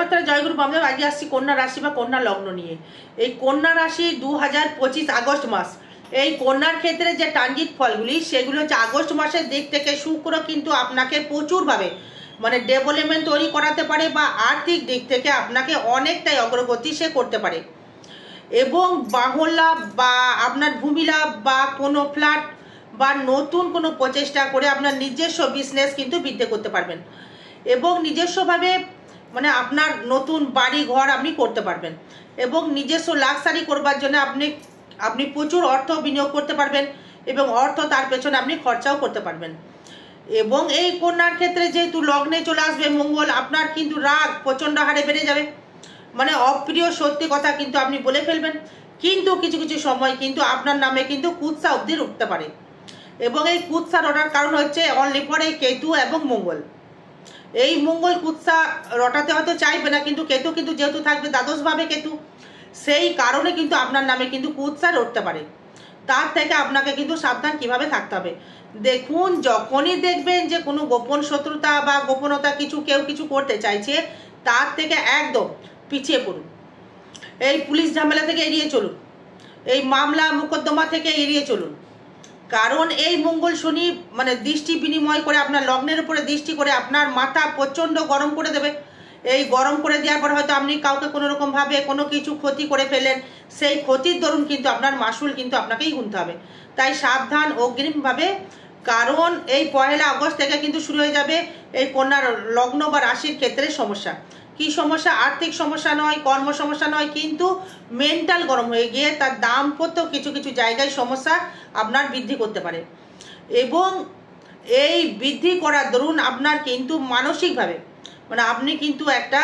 নমস্কার, জয়গুরু বামদেব। আজকে আসছি কন্যা রাশি বা কন্যা লগ্ন নিয়ে। এই কন্যা রাশি 2025 আগস্ট মাস, এই কন্যার ক্ষেত্রে যে ট্রানজিট ফলগুলি সেগুলো হচ্ছে আগস্ট মাসের দিক থেকে শুক্র কিন্তু আপনাকে প্রচুরভাবে মানে ডেভেলপমেন্ট তৈরি করাতে পারে বা আর্থিক দিক থেকে আপনাকে অনেকটাই অগ্রগতি সে করতে পারে, এবং বাহন লাভ বা আপনার ভূমি লাভ বা কোনো ফ্ল্যাট বা নতুন কোনো প্রচেষ্টা করে আপনার নিজস্ব বিজনেস কিন্তু বৃদ্ধি করতে পারবেন, এবং নিজস্বভাবে মানে আপনার নতুন বাড়ি ঘর আপনি করতে পারবেন, এবং নিজস্ব লাক্সারি করবার জন্য আপনি প্রচুর অর্থ বিনিয়োগ করতে পারবেন, এবং অর্থ তার পেছনে আপনি খরচাও করতে পারবেন। এবং এই কন্যার ক্ষেত্রে যেহেতু লগ্নে চলে আসবে মঙ্গল, আপনার কিন্তু রাগ প্রচণ্ড হারে বেড়ে যাবে, মানে অপ্রিয় সত্যি কথা কিন্তু আপনি বলে ফেলবেন, কিন্তু কিছু কিছু সময় কিন্তু আপনার নামে কিন্তু কুৎসা অবধি উঠতে পারে, এবং এই কুৎসার ওঠার কারণ হচ্ছে অনলি ফর এই কেতু এবং মঙ্গল। এই মঙ্গল কুৎসা রটাতে হয়তো চাইবে না, কিন্তু কেতু কিন্তু যেহেতু থাকবে দ্বাদশভাবে কেতু, সেই কারণে কিন্তু আপনার নামে কিন্তু কুৎসা রটতে পারে। তার থেকে আপনাকে কিন্তু সাবধান কিভাবে থাকতে হবে। দেখুন, যখনই দেখবেন যে কোনো গোপন শত্রুতা বা গোপনতা কেউ কিছু করতে চাইছে, তার থেকে একদম পিছিয়ে পড়ুন। এই পুলিশ ঝামেলা থেকে এড়িয়ে চলুন, এই মামলা মোকদ্দমা থেকে এড়িয়ে চলুন, কারণ এই মঙ্গল শনি মানে দৃষ্টি বিনিময় করে আপনার লগ্নের উপরে দৃষ্টি করে আপনার মাথা প্রচণ্ড গরম করে দেবে। এই গরম করে দেওয়ার পর হয়তো আপনি কাউকে কোনো রকমভাবে কোনো কিছু ক্ষতি করে ফেলেন, সেই ক্ষতির দরুন কিন্তু আপনার মাসুল কিন্তু আপনাকেই গুনতে হবে। তাই সাবধান অগ্রিমভাবে, কারণ এই 1 আগস্ট থেকে কিন্তু শুরু হয়ে যাবে এই কন্যার লগ্ন বা রাশির ক্ষেত্রে সমস্যা। কি সমস্যা? আর্থিক সমস্যা নয়, কর্ম সমস্যা নয়, কিন্তু মেন্টাল গরম হয়ে গিয়ে তার দাম্পত্য কিছু কিছু জায়গায় সমস্যা আপনার বৃদ্ধি করতে পারে, এবং এই বৃদ্ধি করার দরুন আপনার কিন্তু মানসিকভাবে মানে আপনি কিন্তু একটা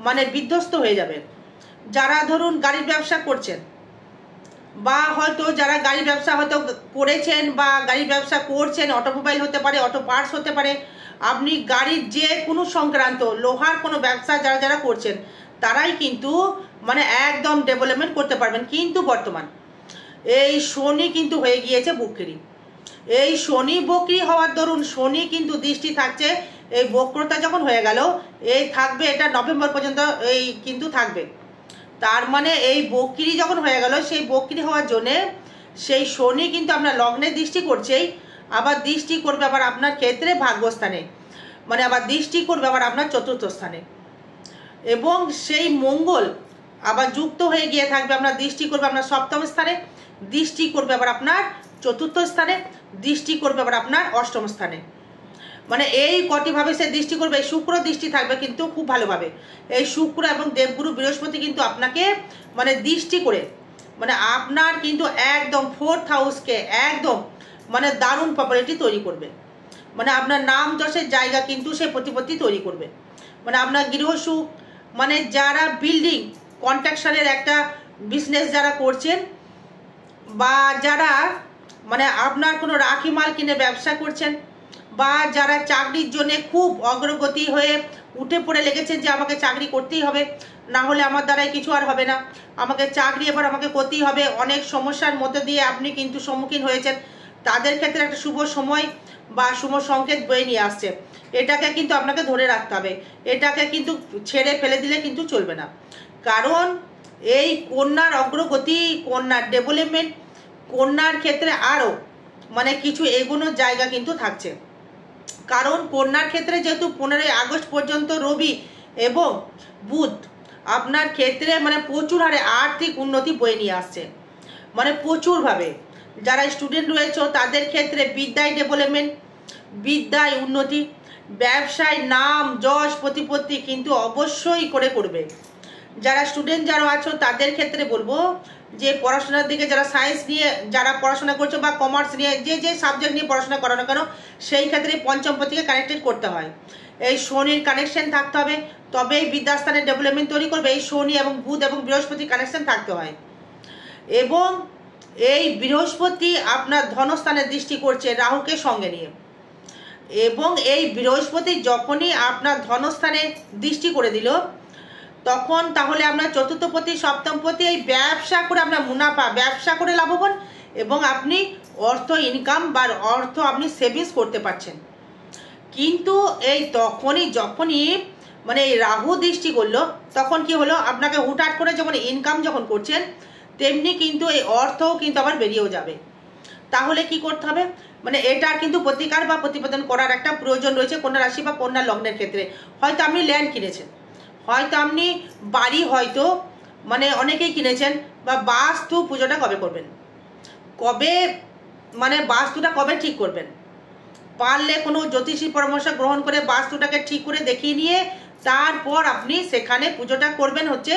মানে বিধ্বস্ত হয়ে যাবেন। যারা ধরুন গাড়ির ব্যবসা করছেন, বা হয়তো যারা গাড়ির ব্যবসা হয়তো করেছেন বা গাড়ির ব্যবসা করছেন, অটোমোবাইল হতে পারে, অটো পার্টস হতে পারে, আপনি গাড়ির যে কোনো সংক্রান্ত লোহার কোনো ব্যবসা যারা করছেন, তারাই কিন্তু মানে একদম ডেভেলপমেন্ট করতে পারবেন। কিন্তু বর্তমান এই শনি কিন্তু হয়ে গিয়েছে বক্রী। এই শনি বক্রী হওয়ার দরুন শনি কিন্তু দৃষ্টি থাকছে, এই বক্রতা যখন হয়ে গেল এই থাকবে, এটা নভেম্বর পর্যন্ত এই কিন্তু থাকবে। তার মানে এই বক্রী যখন হয়ে গেল, সেই বক্রী হওয়ার জন্যে সেই শনি কিন্তু আপনার লগ্নে দৃষ্টি করছেই, আবার দৃষ্টি করবে আবার আপনার ক্ষেত্রে ভাগ্যস্থানে, মানে আবার দৃষ্টি করবে আবার আপনার চতুর্থ স্থানে, এবং সেই মঙ্গল আবার যুক্ত হয়ে গিয়ে থাকবে, আপনার দৃষ্টি করবে আপনার সপ্তম স্থানে, দৃষ্টি করবে আবার আপনার চতুর্থ স্থানে, দৃষ্টি করবে আবার আপনার অষ্টম স্থানে। মানে এই কটিভাবে সে দৃষ্টি করবে। শুক্র দৃষ্টি থাকবে কিন্তু খুব ভালোভাবে। এই শুক্র এবং দেবগুরু বৃহস্পতি কিন্তু আপনাকে মানে দৃষ্টি করে মানে আপনার কিন্তু একদম 4th হাউসকে একদম মানে দারুণ প্রপার্টি তৈরি করবে, মানে আপনার নাম যশের জায়গা কিন্তু সে প্রতিপত্তি তৈরি করবে। মানে আপনার গৃহসুখ, মানে যারা বিল্ডিং কন্ট্রাকশনের একটা বিজনেস যারা করছেন, বা যারা মানে আপনার কোনো রাখি মাল কিনে ব্যবসা করছেন, বা যারা চাকরির জন্য খুব অগ্রগতি হয়ে উঠে পড়ে লেগেছেন যে আমাকে চাকরি করতেই হবে, না হলে আমার দ্বারাই কিছু আর হবে না, আমাকে চাকরি এবার আমাকে করতেই হবে, অনেক সমস্যার মধ্যে দিয়ে আপনি কিন্তু সম্মুখীন হয়েছেন, তাদের ক্ষেত্রে একটা শুভ সময় বা শুভ সংকেত বয়ে নিয়ে আসছে। এটাকে কিন্তু আপনাকে ধরে রাখতে হবে, এটাকে কিন্তু ছেড়ে ফেলে দিলে কিন্তু চলবে না, কারণ এই কন্যার অগ্রগতি, কন্যার ডেভেলপমেন্ট, কন্যার ক্ষেত্রে আরও মানে কিছু এগোনোর জায়গা কিন্তু থাকছে। কারণ কন্যার ক্ষেত্রে যেহেতু 15 আগস্ট পর্যন্ত রবি এবং বুধ আপনার ক্ষেত্রে মানে প্রচুর হারে আর্থিক উন্নতি বয়ে নিয়ে আসছে, মানে প্রচুরভাবে। যারা স্টুডেন্ট রয়েছে তাদের ক্ষেত্রে বিদ্যায় ডেভেলপমেন্ট, বিদ্যায় উন্নতি, ব্যবসায় নাম যশ প্রতিপত্তি কিন্তু অবশ্যই করে করবে। যারা স্টুডেন্ট যারা আছো তাদের ক্ষেত্রে বলবো যে পড়াশোনার দিকে যারা সায়েন্স নিয়ে যারা পড়াশোনা করছো বা কমার্স নিয়ে যে সাবজেক্ট নিয়ে পড়াশোনা করো না কেন, সেই ক্ষেত্রে পঞ্চমপতিকে কানেক্টেড করতে হয়। এই শনির কানেকশন থাকতে হবে, তবে এই বিদ্যাস্থানের ডেভেলপমেন্ট তৈরি করবে। এই শনি এবং বুধ এবং বৃহস্পতি কানেকশন থাকতে হয়, এবং এই বৃহস্পতি আপনার ধনস্থানের দৃষ্টি করছে রাহুকে সঙ্গে নিয়ে, এবং এই বৃহস্পতি যখনই আপনার ধনস্থানে দৃষ্টি করে দিল, তখন তাহলে আপনার চতুর্থপতি সপ্তমপতি এই ব্যবসা করে আপনার মুনাফা, ব্যবসা করে লাভবান, এবং আপনি অর্থ ইনকাম বা অর্থ আপনি সেভিংস করতে পারছেন। কিন্তু এই যখনই মানে এই রাহু দৃষ্টি করলো, তখন কি হলো, আপনাকে হুটহাট করে যেমন ইনকাম যখন করছেন তেমনি কিন্তু এই অর্থও কিন্তু আবার বেরিয়েও যাবে। তাহলে কি করতে হবে, মানে এটা কিন্তু প্রতিকার বা প্রতিবেদন করার একটা প্রয়োজন রয়েছে কন্যা রাশি বা কন্যা লগ্নের ক্ষেত্রে। হয়তো আপনি ল্যান্ড কিনেছেন, হয়তো আপনি বাড়ি হয়তো মানে অনেকেই কিনেছেন, বা বাস্তু পুজোটা কবে করবেন, কবে মানে বাস্তুটা কবে ঠিক করবেন, পারলে কোনো জ্যোতিষী পরামর্শ গ্রহণ করে বাস্তুটাকে ঠিক করে দেখিয়ে নিয়ে তারপর আপনি সেখানে পুজোটা করবেন। হচ্ছে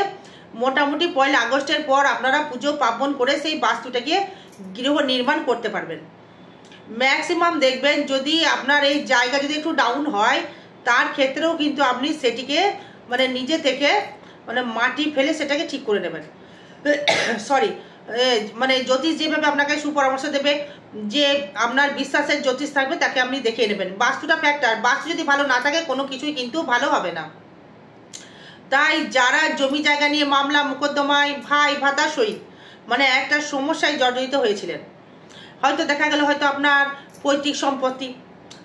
মোটামুটি 1 আগস্টের পর আপনারা পুজো পার্বণ করে সেই বাস্তুটাকে গৃহ নির্মাণ করতে পারবেন। ম্যাক্সিমাম দেখবেন যদি আপনার এই জায়গা যদি একটু ডাউন হয় তার ক্ষেত্রেও কিন্তু আপনি সেটিকে মানে নিজে থেকে মানে মাটি ফেলে সেটাকে ঠিক করে নেবেন। সরি, মানে জ্যোতিষ যেভাবে আপনাকে সুপরামর্শ দেবে, যে আপনার বিশ্বাসের জ্যোতিষ থাকবে তাকে আপনি দেখিয়ে নেবেন। বাস্তুটা ফ্যাক্টর, বাস্তু যদি ভালো না থাকে কোনো কিছুই কিন্তু ভালো হবে না। তাই যারা জমি জায়গা নিয়ে মামলা মোকদ্দমায় ভাই ভাতা সহিত মানে একটা সমস্যায় জর্জরিত হয়েছিলেন, হয়তো দেখা গেল হয়তো আপনার পৈতৃক সম্পত্তি,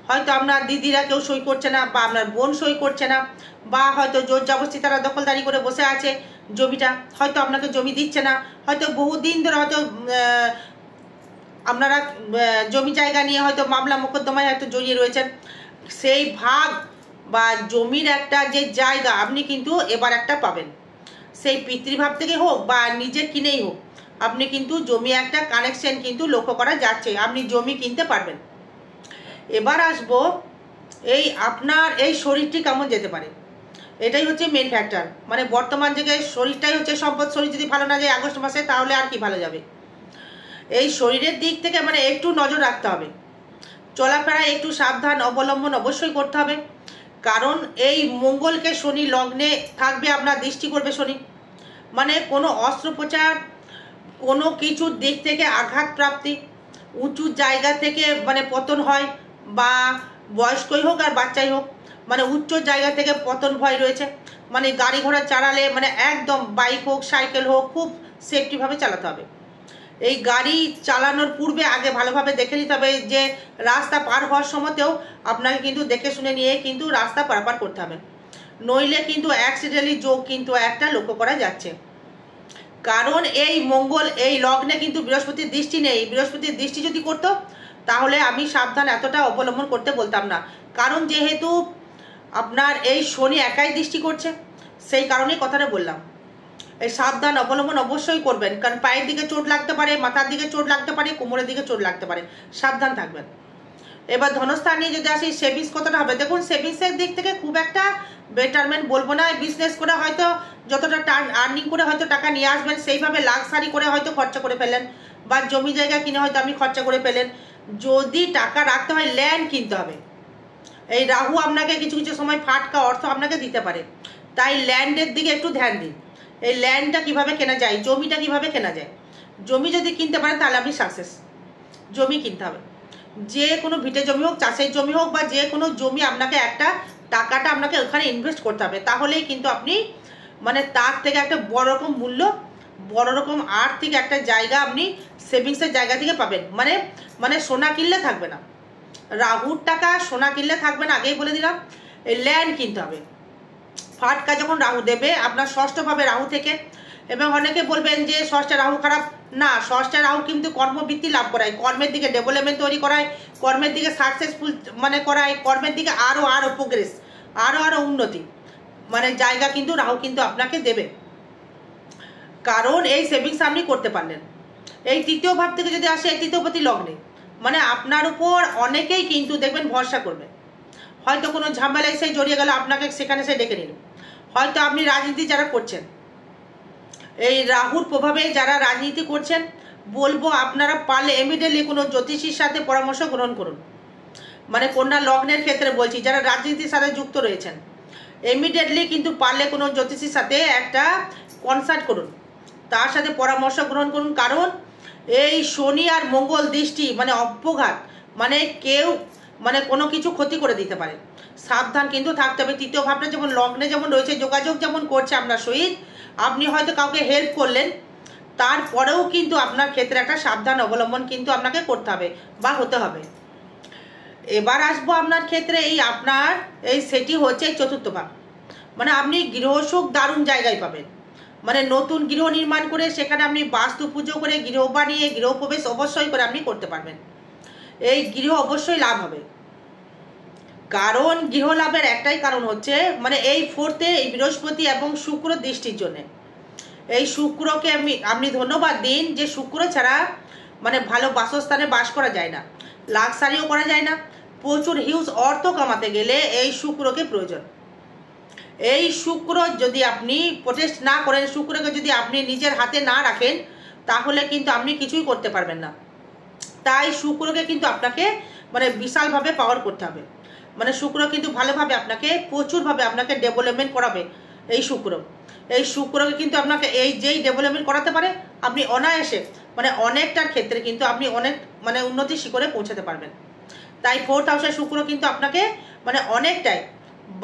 হয়তো আপনার দিদিরা কেউ সই করছে না, বা আপনার বোন সই করছে না, বা হয়তো জোর জবরদস্তি তারা দখলদারি করে বসে আছে জমিটা, হয়তো আপনাকে জমি দিচ্ছে না, হয়তো বহুদিন ধরে হয়তো আপনারা জমি জায়গা নিয়ে হয়তো মামলা মোকদ্দমায় হয়তো জড়িয়ে রয়েছেন। সেই ভাগ বা জমির একটা যে জায়গা আপনি কিন্তু এবার একটা পাবেন, সেই পিতৃভাব থেকে হোক বা নিজে কিনেই হোক, আপনি কিন্তু জমি একটা কানেকশন কিন্তু লক্ষ্য করা যাচ্ছে, আপনি জমি কিনতে পারবেন। এবার আসবো এই আপনার এই শরীরটি কেমন যেতে পারে, এটাই হচ্ছে মেন ফ্যাক্টর। মানে বর্তমান জায়গায় শরীরটাই হচ্ছে সম্পদ, শরীর যদি ভালো না যায় আগস্ট মাসে তাহলে আর কি ভালো যাবে। এই শরীরের দিক থেকে মানে একটু নজর রাখতে হবে, চলাফেরায় একটু সাবধান অবলম্বন অবশ্যই করতে হবে। কারণ এই মঙ্গলকে শনি লগ্নে থাকবে, আপনার দৃষ্টি করবে শনি, মানে কোনো অস্ত্রোপচার, কোনো কিছুর দিক থেকে আঘাত প্রাপ্তি, উঁচু জায়গা থেকে মানে পতন হয়, বা বয়স্কই হোক আর বাচ্চাই হোক, মানে উচ্চ জায়গা থেকে পতন ভয় রয়েছে। মানে গাড়ি ঘোড়া চালালে মানে একদম বাইক হোক সাইকেল হোক খুব সেফটিভাবে চালাতে হবে। এই গাড়ি চালানোর পূর্বে আগে ভালোভাবে দেখে নিতে হবে যে রাস্তা পার হওয়ার সময়তেও আপনাকে কিন্তু দেখে শুনে নিয়ে কিন্তু রাস্তা পারাপার করতে হবে, নইলে কিন্তু অ্যাক্সিডেন্টালি যোগ কিন্তু একটা লক্ষ্য করা যাচ্ছে। কারণ এই মঙ্গল এই লগ্নে কিন্তু বৃহস্পতির দৃষ্টি নেই, বৃহস্পতির দৃষ্টি যদি করতো তাহলে আমি সাবধান এতটা অবলম্বন করতে বলতাম না। কারণ যেহেতু আপনার এই শনি একাই দৃষ্টি করছে, সেই কারণেই কথাটা বললাম। এই সাবধান অবলম্বন অবশ্যই করবেন, কারণ পায়ের দিকে চোট লাগতে পারে, মাথার দিকে চোট লাগতে পারে, কোমরের দিকে চোট লাগতে পারে, সাবধান থাকবেন। এবার ধনস্থান নিয়ে যদি আসি, সেভিংস কতটা হবে, দেখুন সেভিংসের দিক থেকে খুব একটা বেটারমেন্ট বলবো না। বিজনেস করে হয়তো যতটা আর্নিং করে হয়তো টাকা নিয়ে আসবেন, সেইভাবে লাক্সারি করে হয়তো খরচা করে ফেলেন, বা জমি জায়গা কিনে হয়তো আপনি খরচা করে ফেলেন। যদি টাকা রাখতে হয় ল্যান্ড কিনতে হবে, এই রাহু আপনাকে কিছু কিছু সময় ফাটকা অর্থ আপনাকে দিতে পারে, তাই ল্যান্ডের দিকে একটু ধ্যান দিন। এই ল্যান্ডটা কিভাবে কেনা যায়, জমিটা কিভাবে কেনা যায়, জমি যদি কিনতে পারেন তাহলে আপনি সাকসেস। জমি কিনতে হবে, যে কোনো ভিটে জমি হোক, চাষের জমি হোক, বা যে কোনো জমি আপনাকে একটা টাকাটা আপনাকে ওখানে ইনভেস্ট করতে হবে, তাহলেই কিন্তু আপনি মানে তার থেকে একটা বড় রকম মূল্য, বড় রকম আর্থিক একটা জায়গা আপনি সেভিংসের জায়গা থেকে পাবেন। মানে মানে সোনা কিনলে থাকবে না, রাহুর টাকা সোনা কিনলে থাকবে না, আগেই বলে দিলাম। এই ল্যান্ড কিনতে হবে, ফাটকা যখন রাহু দেবে আপনার ষষ্ঠভাবে রাহু থেকে। এবং অনেকে বলবেন যে ষষ্ঠে রাহু খারাপ, না, ষষ্ঠে রাহু কিন্তু কর্মবৃত্তি লাভ করায়, কর্মের দিকে ডেভেলপমেন্ট তৈরি করায়, কর্মের দিকে সাকসেসফুল মানে করায়, কর্মের দিকে আরও প্রোগ্রেস, আরও উন্নতি মানে জায়গা কিন্তু রাহু কিন্তু আপনাকে দেবে। কারণ এই সেভিংস আপনি করতে পারলেন। এই তৃতীয় ভাব থেকে যদি আসে, এই তৃতীয়পতি লগ্নে মানে আপনার উপর অনেকেই কিন্তু দেখবেন ভরসা করবে, হয়তো কোনো ঝামেলায় সে জড়িয়ে গেল, আপনাকে সেখানে সে ডেকে নিল। হয়তো আপনি রাজনীতি যারা করছেন, এই রাহুর প্রভাবে যারা রাজনীতি করছেন, বলবো আপনারা পারলে ইমিডিয়েটলি কোনো জ্যোতিষীর সাথে পরামর্শ গ্রহণ করুন। মানে কন্যা লগ্নের ক্ষেত্রে বলছি, যারা রাজনীতির সাথে যুক্ত রয়েছেন, ইমিডিয়েটলি কিন্তু পারলে কোনো জ্যোতিষীর সাথে একটা কনসাল্ট করুন, তার সাথে পরামর্শ গ্রহণ করুন। কারণ এই শনি আর মঙ্গল দৃষ্টি মানে অপঘাত, মানে কেউ মানে কোনো কিছু ক্ষতি করে দিতে পারে, সাবধান কিন্তু থাকতে হবে। তৃতীয় ভাবটা যেমন লগ্নে যেমন রয়েছে, যোগাযোগ যেমন করছে আপনার সহিত, আপনি হয়তো কাউকে হেল্প করলেন, তারপরেও কিন্তু আপনার ক্ষেত্রে একটা সাবধান অবলম্বন কিন্তু আপনাকে করতে হবে বা হতে হবে। এবার আসবো আপনার ক্ষেত্রে, এই আপনার এই সেটি হচ্ছে চতুর্থ ভাব। মানে আপনি গৃহসুখ দারুণ জায়গায় পাবেন। মানে নতুন গৃহ নির্মাণ করে সেখানে আপনি বাস্তু পুজো করে গৃহ বানিয়ে গৃহপ্রবেশ অবশ্যই করে আপনি করতে পারবেন। এই গৃহ অবশ্যই লাভ হবে। কারণ গৃহ লাভের একটাই কারণ হচ্ছে মানে এই ফোর্থে এই বৃহস্পতি এবং শুক্র দৃষ্টির জন্য। এই শুক্রকে আপনি ধন্যবাদ দিন যে শুক্র ছাড়া মানে ভালো বাসস্থানে বাস করা যায় না, লাক্সারিও করা যায় না। প্রচুর হিউজ অর্থ কামাতে গেলে এই শুক্রকে প্রয়োজন। এই শুক্র যদি আপনি প্রোটেস্ট না করেন, শুক্রকে যদি আপনি নিজের হাতে না রাখেন, তাহলে কিন্তু আপনি কিছুই করতে পারবেন না। তাই শুক্রকে কিন্তু আপনাকে মানে বিশালভাবে পাওয়ার করতে হবে। মানে শুক্র কিন্তু ভালোভাবে আপনাকে প্রচুরভাবে আপনাকে ডেভেলপমেন্ট করাবে। এই শুক্রকে কিন্তু আপনাকে এই যেই ডেভেলপমেন্ট করাতে পারে, আপনি অনায়াসে মানে অনেকটার ক্ষেত্রে কিন্তু আপনি অনেক মানে উন্নতির শিখরে পৌঁছাতে পারবেন। তাই ফোর্থ হাউসের শুক্র কিন্তু আপনাকে মানে অনেকটাই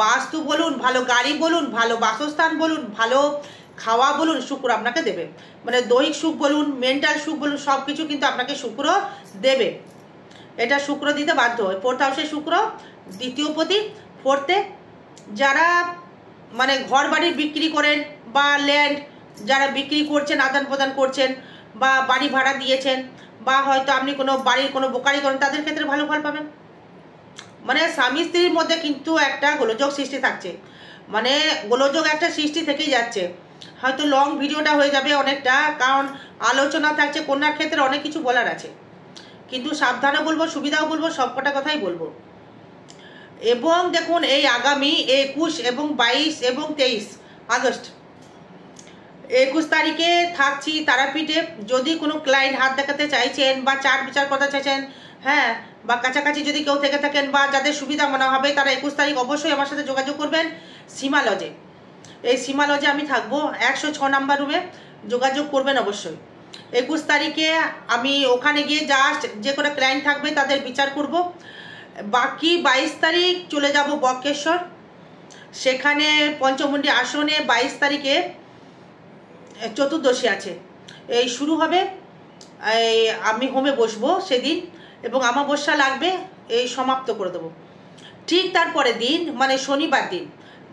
বাস্তু বলুন, ভালো গাড়ি বলুন, ভালো বাসস্থান বলুন, ভালো খাওয়া বলুন, শুক্র আপনাকে দেবে। মানে দৈহিক সুখ বলুন, মেন্টাল সুখ বলুন, সব কিছু কিন্তু আপনাকে শুক্র দেবে। এটা শুক্র দিতে বাধ্য হয়। ফোর্থ হাউসের শুক্র দ্বিতীয় পতি ফোর্থে। যারা মানে ঘর বাড়ি বিক্রি করেন বা ল্যান্ড যারা বিক্রি করছেন, আদান প্রদান করছেন, বা বাড়ি ভাড়া দিয়েছেন, বা হয়তো আপনি কোনো বাড়ির কোনো বোকারি করেন, তাদের ক্ষেত্রে ভালো ফল পাবেন। মানে স্বামী স্ত্রীর মধ্যে কিন্তু একটা গোলযোগ সৃষ্টি থাকছে, মানে গোলযোগ একটা সৃষ্টি থেকেই যাচ্ছে। হয়তো লং ভিডিওটা হয়ে যাবে অনেকটা, কারণ আলোচনা থাকছে, কন্যার ক্ষেত্রে অনেক কিছু বলার আছে, কিন্তু সাবধানে বলবো, সুবিধাও বলবো, সবকটা কথাই বলবো। এবং দেখুন এই আগামী 21 এবং 22 এবং 23 আগস্ট 21 তারিখে থাকছি তারাপীঠে। যদি কোনো ক্লায়েন্ট হাত দেখাতে চাইছেন বা চার্ট বিচার করতে চাইছেন, হ্যাঁ, বা কাছাকাছি যদি কেউ থেকে থাকেন বা যাদের সুবিধা মনে হবে, তারা 21 তারিখ অবশ্যই আমার সাথে যোগাযোগ করবেন সীমা লজে। এই সীমা লজে আমি থাকবো 106 নাম্বার রুমে, যোগাযোগ করবেন অবশ্যই। 21 তারিখে আমি ওখানে গিয়ে জাস্ট যে কোনো ক্লায়েন্ট থাকবে তাদের বিচার করব। বাকি 22 তারিখ চলে যাব বক্রেশ্বর, সেখানে পঞ্চমুণ্ডী আসনে 22 তারিখে চতুর্দশী আছে, এই শুরু হবে। এই আমি হোমে বসবো সেদিন, এবং অমাবস্যা লাগবে, এই সমাপ্ত করে দেবো। ঠিক তারপরে দিন মানে শনিবার দিন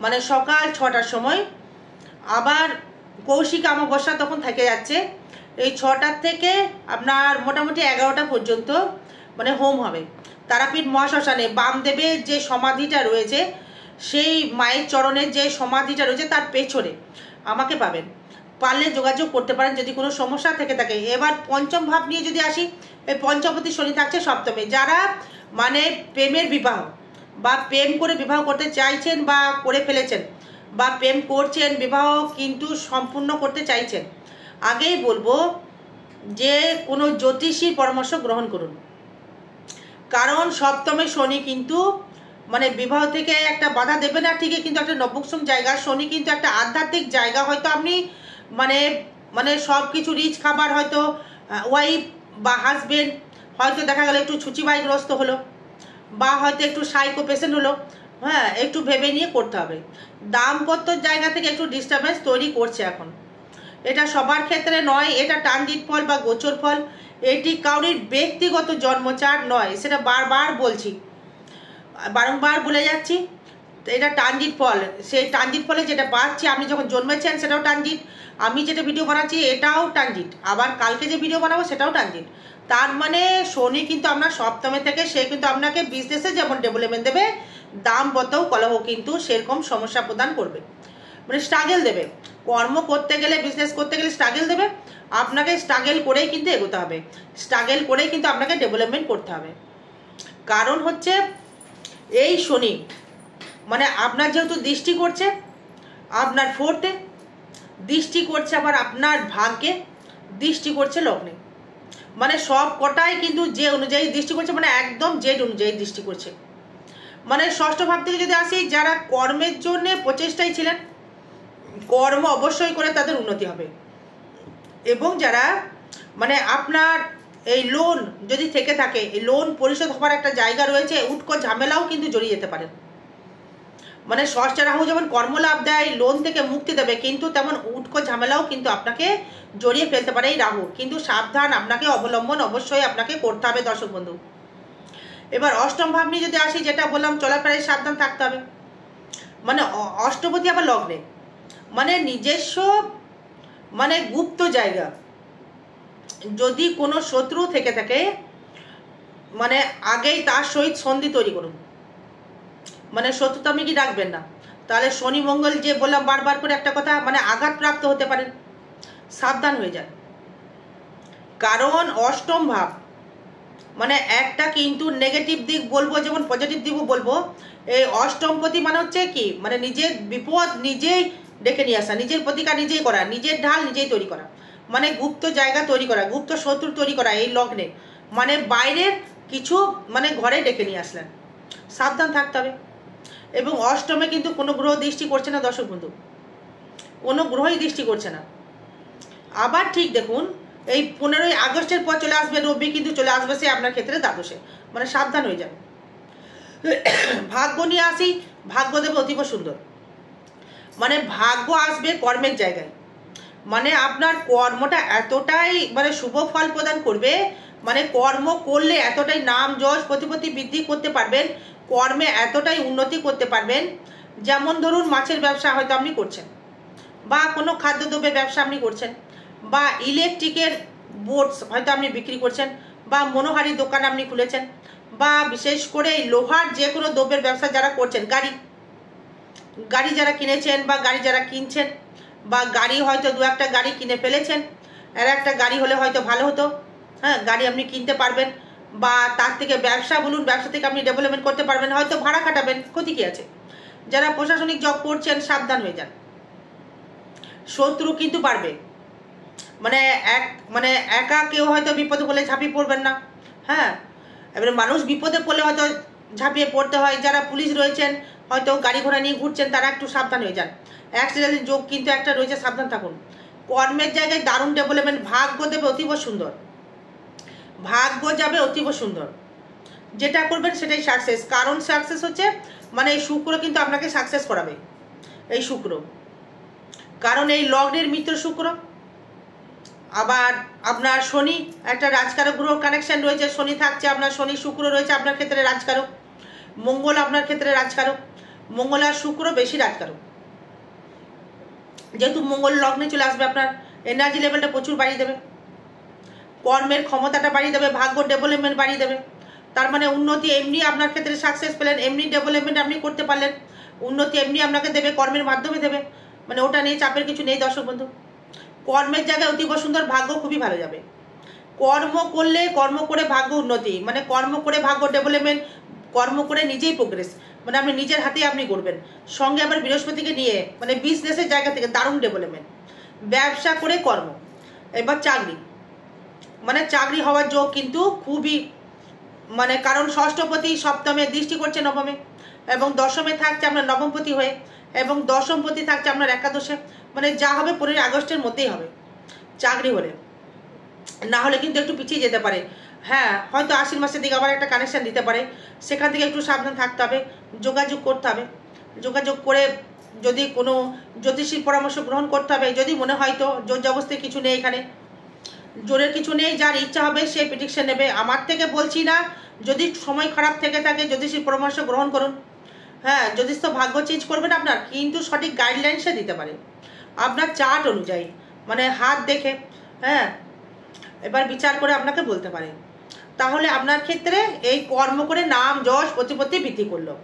মানে সকাল 6টার সময় আবার কৌশিক অমাবস্যা তখন থেকে যাচ্ছে। এই 6টার থেকে আপনার মোটামুটি 11টা পর্যন্ত মানে হোম হবে তারাপীঠ মহাশ্মশানে। বামদেবের যে সমাধিটা রয়েছে, সেই মায়ের চরণের যে সমাধিটা রয়েছে তার পেছনে আমাকে পাবেন। পারলে যোগাযোগ করতে পারেন যদি কোনো সমস্যা থেকে থাকে। এবার পঞ্চম ভাব নিয়ে যদি আসি, এই পঞ্চমপতি শনি থাকছে সপ্তমে। যারা মানে প্রেমের বিবাহ বা প্রেম করে বিবাহ করতে চাইছেন বা করে ফেলেছেন, বা প্রেম করছেন, বিবাহ কিন্তু সম্পূর্ণ করতে চাইছেন, আগেই বলবো যে কোনো জ্যোতিষীর পরামর্শ গ্রহণ করুন। কারণ সপ্তমে শনি কিন্তু মানে বিবাহ থেকে একটা বাধা দেবে না ঠিকই, কিন্তু একটা নবুকসুম জায়গা। শনি কিন্তু একটা আধ্যাত্মিক জায়গা। হয়তো আপনি মানে মানে সব কিছু রিচ খাবার, হয়তো ওয়াইফ বা হাজবেন্ড হয়তো দেখা গেল একটু ছুচিবাইগ্রস্ত হলো, বা হয়তো একটু সাইকো পেশেন্ট হলো, হ্যাঁ, একটু ভেবে নিয়ে করতে হবে। দাম্পত্যর জায়গা থেকে একটু ডিস্টারবেন্স তৈরি করছে এখন। এটা সবার ক্ষেত্রে নয়, এটা ট্রানজিট ফল বা গোচর ফল। এটি কাউরির ব্যক্তিগত জন্মচার নয়, সেটা বারবার বলছি, বারংবার বলে যাচ্ছি। এটা ট্রানজিট ফল। সেই ট্রানজিট ফলে যেটা পাচ্ছি, আপনি যখন জন্মেছেন সেটাও ট্রানজিট, আমি যেটা ভিডিও বানাচ্ছি এটাও ট্রানজিট, আবার কালকে যে ভিডিও বানাবো সেটাও ট্রানজিট। তার মানে শনি কিন্তু আপনার সপ্তমে থেকে সে কিন্তু আপনাকে বিজনেসে যেমন ডেভেলপমেন্ট দেবে, দাম্পত্য কলহ কিন্তু সেরকম সমস্যা প্রদান করবে, মানে স্ট্রাগল দেবে। কর্ম করতে গেলে, বিজনেস করতে গেলে স্ট্রাগল দেবে। আপনাকে স্ট্রাগল করেই কিন্তু এগোতে হবে, স্ট্রাগল করেই কিন্তু আপনাকে ডেভেলপমেন্ট করতে হবে। কারণ হচ্ছে এই শনি মানে আপনার যেহেতু দৃষ্টি করছে আপনার ফোর্থে, দৃষ্টি করছে আবার আপনার ভাগ্যে, দৃষ্টি করছে লগ্নে, মানে সব কটাই কিন্তু যে অনুযায়ী দৃষ্টি করছে, মানে একদম জেড অনুযায়ী দৃষ্টি করছে। মানে ষষ্ঠ ভাব থেকে যদি আসি, যারা কর্মের জন্য প্রচেষ্টায় ছিলেন, কর্ম অবশ্যই করে তাদের উন্নতি হবে। এবং যারা মানে আপনার এই লোন যদি থেকে থাকে, এই লোন পরিশোধ হওয়ার একটা জায়গা রয়েছে, উটকো ঝামেলাও কিন্তু জড়িয়ে যেতে পারে। মানে ষষ্ঠ রাহু যেমন কর্মলাভ দেয়, লোন থেকে মুক্তি দেবে, কিন্তু তেমন উটকো ঝামেলাও কিন্তু আপনাকে জড়িয়ে ফেলতে পারে এই রাহু। কিন্তু সাবধান, আপনাকে অবলম্বন অবশ্যই আপনাকে করতে হবে দর্শক বন্ধু। এবার অষ্টম ভাব নিয়ে যদি আসি, যেটা বললাম চলাফেরায় সাবধান থাকতে হবে। মানে অষ্টপতি আবার লগ্নে, মানে নিজস্ব মানে গুপ্ত জায়গা। যদি কোনো শত্রু থেকে থাকে মানে আগেই তার সহিত সন্ধি তৈরি করুন, মানে শত্রুতা আমি কি রাখবেন না। তাহলে শনি মঙ্গল যে বললাম বারবার করে একটা কথা, মানে আঘাতপ্রাপ্ত হতে পারেন, সাবধান হয়ে যান। কারণ অষ্টম ভাব মানে একটা কিন্তু নেগেটিভ দিক বলবো যেমন পজিটিভ দিকও বলবো। এই অষ্টমপতি মানে হচ্ছে কি, মানে নিজের বিপদ নিজেই ডেকে নিয়ে আসা, নিজের প্রতিকার নিজেই করা, নিজের ঢাল নিজেই তৈরি করা, মানে গুপ্ত জায়গা তৈরি করা, গুপ্ত শত্রু তৈরি করা এই লগ্নে, মানে বাইরের কিছু মানে ঘরে ডেকে নিয়ে আসলেন, সাবধান থাকতে হবে। এবং অষ্টমে কিন্তু কোনো গ্রহ দৃষ্টি করছে না দর্শক বন্ধু, কোনো গ্রহই দৃষ্টি করছে না। আবার ঠিক দেখুন এই 15ই আগস্টের পর চলে আসবে রবি, কিন্তু চলে আসবে সে আপনার ক্ষেত্রে দ্বাদশে, মানে সাবধান হয়ে যাবে। ভাগ্য নিয়ে আসি, ভাগ্য দেবে অতীব সুন্দর, মানে ভাগ্য আসবে কর্মের জায়গায়, মানে আপনার কর্মটা এতটাই মানে শুভ ফল প্রদান করবে, মানে কর্ম করলে এতটাই নাম যশ প্রতিপত্তি বৃদ্ধি করতে পারবেন, কর্মে এতটাই উন্নতি করতে পারবেন। যেমন ধরুন মাছের ব্যবসা হয়তো আপনি করছেন, বা কোনো খাদ্যদ্রব্যের ব্যবসা আপনি করছেন, বা ইলেকট্রিকের বোর্ডস হয়তো আপনি বিক্রি করছেন, বা মনোহারি দোকান আপনি খুলেছেন, বা বিশেষ করে লোহার যে কোনো দ্রব্যের ব্যবসা যারা করছেন, গাড়ি যারা কিনেছেন বা গাড়ি যারা কিনছেন, বা গাড়ি হয়তো দু একটা গাড়ি কিনে ফেলেছেন, আর একটা গাড়ি হলে হয়তো ভালো হতো, হ্যাঁ গাড়ি আপনি কিনতে পারবেন, বা তার থেকে ব্যবসা বলুন, ব্যবসা থেকে আপনি ডেভেলপমেন্ট করতে পারবেন, হয়তো ভাড়া কাটাবেন, ক্ষতি কি আছে। যারা প্রশাসনিক জব করছেন সাবধান হয়ে যান, শত্রু কিন্তু বাড়বে, মানে একা কেউ হয়তো বিপদে পড়লে ঝাঁপিয়ে পড়বেন না। হ্যাঁ, এবারে মানুষ বিপদে পড়লে হয়তো ঝাঁপিয়ে পড়তে হয়, যারা পুলিশ রয়েছেন হয়তো গাড়ি ঘোড়া নিয়ে ঘুরছেন তারা একটু সাবধান হয়ে যান, অ্যাক্সিডেন্টের যোগ কিন্তু একটা রয়েছে, সাবধান থাকুন। কর্মের জায়গায় দারুণ ডেভেলপমেন্ট, ভাগ্য দেবে অতীব সুন্দর, ভাগ্য যাবে অতীব সুন্দর, যেটা করবেন সেটাই সাকসেস। কারণ সাকসেস হচ্ছে মানে এই শুক্র কিন্তু আপনাকে সাকসেস করাবে, এই শুক্র, কারণ এই লগ্নের মিত্র শুক্র, আবার আপনার শনি একটা রাজকারক গ্রহ কানেকশন রয়েছে, শনি থাকছে আপনার, শনি শুক্র রয়েছে আপনার ক্ষেত্রে রাজকারক, মঙ্গল আপনার ক্ষেত্রে রাজকারক, মঙ্গল আর শুক্র বেশি রাজকারক, যেহেতু মঙ্গল লগ্নে চলে আসবে আপনার এনার্জি লেভেলটা প্রচুর বাড়িয়ে দেবে, কর্মের ক্ষমতাটা বাড়িয়ে দেবে, ভাগ্য ডেভেলপমেন্ট বাড়িয়ে দেবে। তার মানে উন্নতি এমনি আপনার ক্ষেত্রে সাকসেস পেলেন, এমনি ডেভেলপমেন্ট আপনি করতে পারলেন, উন্নতি এমনি আপনাকে দেবে, কর্মের মাধ্যমে দেবে, মানে ওটা নিয়ে চাপের কিছু নেই দর্শক বন্ধু। কর্মের জায়গায় অতীব সুন্দর, ভাগ্য খুবই ভালো যাবে। কর্ম করলে কর্ম করে ভাগ্য উন্নতি, মানে কর্ম করে ভাগ্য ডেভেলপমেন্ট, কর্ম করে নিজেই প্রোগ্রেস, মানে আপনি নিজের হাতেই আপনি করবেন। সঙ্গে আবার বৃহস্পতিকে নিয়ে মানে বিজনেসের জায়গা থেকে দারুণ ডেভেলপমেন্ট, ব্যবসা করে কর্ম। এবার চাকরি, মানে চাকরি হওয়ার যোগ কিন্তু খুবই, মানে কারণ ষষ্ঠপতি সপ্তমে দৃষ্টি করছে নবমে, এবং দশমে থাকছে আপনার নবমপতি হয়ে, এবং দশমপতি থাকছে আপনার একাদশে, মানে যা হবে 15ই আগস্টের মধ্যেই হবে চাকরি হলে, না হলে কিন্তু একটু পিছিয়ে যেতে পারে। হ্যাঁ, হয়তো আশ্বিন মাসের দিকে আবার একটা কানেকশান দিতে পারে, সেখান থেকে একটু সাবধান থাকতে হবে, যোগাযোগ করতে হবে, যোগাযোগ করে যদি কোনো জ্যোতিষীর পরামর্শ গ্রহণ করতে হবে, যদি মনে হয় তো জোর জবরদস্তি কিছু নেই এখানে, জোরের কিছু নেই, যার ইচ্ছা হবে সে প্রেডিকশন নেবে। আমার থেকে বলছি না, যদি সময় খারাপ থেকে থাকে জ্যোতিষীর পরামর্শ গ্রহণ করুন। হ্যাঁ, জ্যোতিষ তো ভাগ্য চেঞ্জ করবেন আপনার, কিন্তু সঠিক গাইডলাইন সে দিতে পারে আপনার চার্ট অনুযায়ী, মানে হাত দেখে, হ্যাঁ এবার বিচার করে আপনাকে বলতে পারে। তাহলে আপনার ক্ষেত্রে এই কর্ম করে নাম যশ প্রতিপত্তি বৃদ্ধি করলো।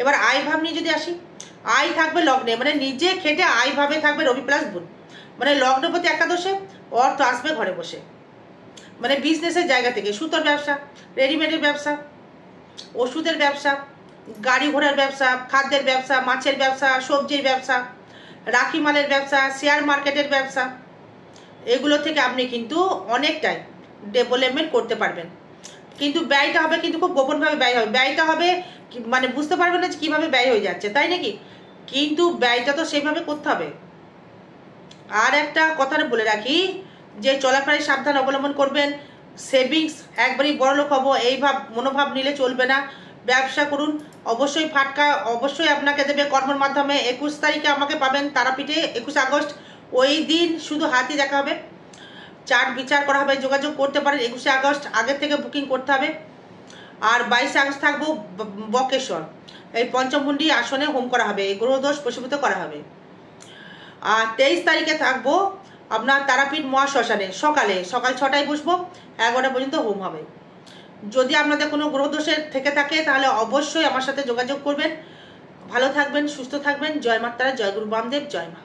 এবার আয় ভাব নিয়ে যদি আসি, আয় থাকবে লগ্নে, মানে নিজে খেটে আয় ভাবে থাকবে রবি প্লাস বুধ, মানে লগ্নপতি একাদশে, অর্থ আসবে ঘরে বসে, মানে বিজনেসের জায়গা থেকে, সুতোর ব্যবসা, রেডিমেডের ব্যবসা, ওষুধের ব্যবসা, গাড়ি ঘোড়ার ব্যবসা, খাদ্যের ব্যবসা, মাছের ব্যবসা, সবজির ব্যবসা, রাখি মালের ব্যবসা, শেয়ার মার্কেটের ব্যবসা, এগুলো থেকে আপনি কিন্তু অনেকটাই ডেভেলপমেন্ট করতে পারবেন। কিন্তু ব্যয়টা হবে কিন্তু খুব গোপনভাবে ব্যয় হবে, ব্যয়টা হবে মানে বুঝতে পারবেন না যে কীভাবে ব্যয় হয়ে যাচ্ছে, তাই নাকি? কিন্তু ব্যয়টা তো সেইভাবে করতে হবে। আর একটা কথা বলে রাখি, যে চলাফেরায় সাবধান অবলম্বন করবেন, সেভিংস একবারই বড়লোক হবো এই মনোভাব নিলে চলবে না। ব্যবসা করুন, অবশ্যই ফাটকা অবশ্যই আপনাকে দেবে কর্মের মাধ্যমে। 21 তারিখে আমাকে পাবেন তারাপীঠে, 21 আগস্ট, ওই দিন শুধু হাতই দেখা হবে, চার্ট বিচার করা হবে, যোগাযোগ করতে পারেন। 21 আগস্ট আগের থেকে বুকিং করতে হবে। আর 22 আগস্ট থাকবো বকেশ্বর, এই পঞ্চমুণ্ডী আসনে হোম করা হবে, এই গ্রহদোষ প্রশমিত করা হবে। আর 23 তারিখে থাকবো আপনার তারাপীঠ মহাশ্মশানে, সকাল 6টায় বসবো, 11টা পর্যন্ত হোম হবে। যদি আপনাদের কোনো গ্রহদোষের থেকে থাকে তাহলে অবশ্যই আমার সাথে যোগাযোগ করবেন। ভালো থাকবেন, সুস্থ থাকবেন। জয় মাতারা, জয় গুরু বামদেব, জয় মা।